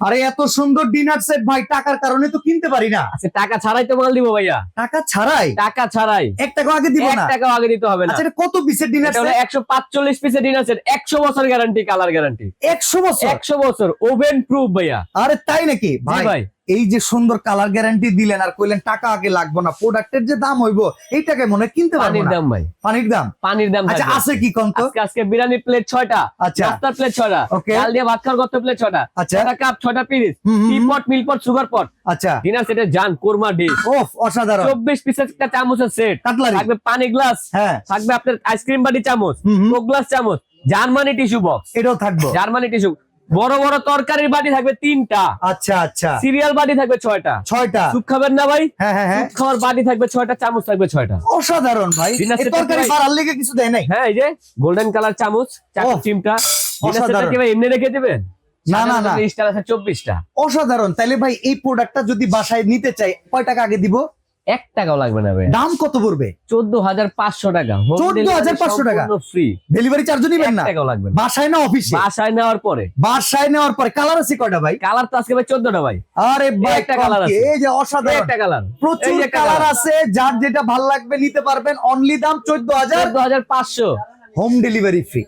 আরে এত সুন্দর ডিনার সেট ভাই টাকার কারণে তো কিনতে পারি না। আচ্ছা টাকা ছাড়াই তো মাল দিব ভাইয়া। টাকা ছাড়াই? টাকা ছাড়াই। 1 টাকা আগে দিব না? 1 টাকাও আগে দিতে হবে না। আচ্ছা এটা কত পিসের ডিনার এটা হলো সেট? 145 পিসের ডিনার সেট, 100 বছর গ্যারান্টি, কালার গ্যারান্টি 100 বছর? 100 বছর ওভেন প্রুফ ভাইয়া। আরে তাই নাকি জি ভাই? ভাই। এই যে সুন্দর কালার গ্যারান্টি দিলেন আর কইলেন টাকা আগে লাগবে না, প্রোডাক্টের যে দাম হইবো এই টাকায় মনে হয় কিনতে পারবো পানির না। দাম ভাই, পানির দাম? পানির দাম। আচ্ছা থাকবে। আছে কি কোন তো? আজকে বিরিয়ানি প্লেট 6টা, আচ্ছা। নাস্তার প্লেট 6টা, Okay. ডাল দিয়ে ভাত খাওয়ার গর্ত প্লেট 6টা, আচ্ছা। 6টা কাপ, 6টা পিরিচ, টি পট, মিল পট, সুগার পট, আচ্ছা ডিনার সেটের জান কোরমা ডিশ, ওফ অসাধারণ। 24 পিসের একটা চামচের সেট, কাটলারি? থাকবে পানি গ্লাস, হ্যাঁ থাকবে আপনার আইসক্রিম বাটি চামচ, কোক গ্লাস চামচ, জার্মানি টিস্যু বক্স, এটাও থাকবো? জার্মানি টিস্যু, বড় বড় তরকারির বাটি থাকবে 3টা, আচ্ছা আচ্ছা সিরিয়াল বাটি থাকবে 6টা, 6টা? স্যুপ খাবেন না ভাই? হ্যাঁ হ্যাঁ হ্যাঁ স্যুপ খাওয়ার বাটি থাকবে 6টা, চামচ থাকবে 6টা। অসাধারণ ভাই। ডিনার এই সেটটা তরকারি ভাই- পারার লেগে কিছু দেয় নাই? হ্যাঁ এই যে গোল্ডেন কালার চামচ, চাকু ওহ, চিমটা। ডিনার সেটটা অসাধারণ। কি ভাই এমনি রেখে দেবেন? না, না, না। স্টার আছে 24টা। অসাধারণ। তাইলে ভাই এই প্রোডাক্টটা যদি বাসায় নিতে চাই কয় টাকা আগে দিব? 1 টাকাও লাগবে না ভাই। দাম কত পড়বে? 14,500 টাকা। 14,500 টাকা? ফ্রি, ডেলিভারি চার্জও নিবেন 1 না? টাকাও লাগবে না। বাসায় না অফিসে? বাসায় নেওয়ার পরে। বাসায় নেওয়ার পরে কালার আছে কয়টা ভাই? কালার তো আজকে ভাই 14টা ভাই। আরে ভাই একটা কম কালার কি? আছে। এই যে অসাধারণ একটা কালার, প্রচুর কালার আছে, যার যেটা ভাল লাগবে নিতে পারবেন। অনলি দাম 14,000, 14,500। Home delivery free.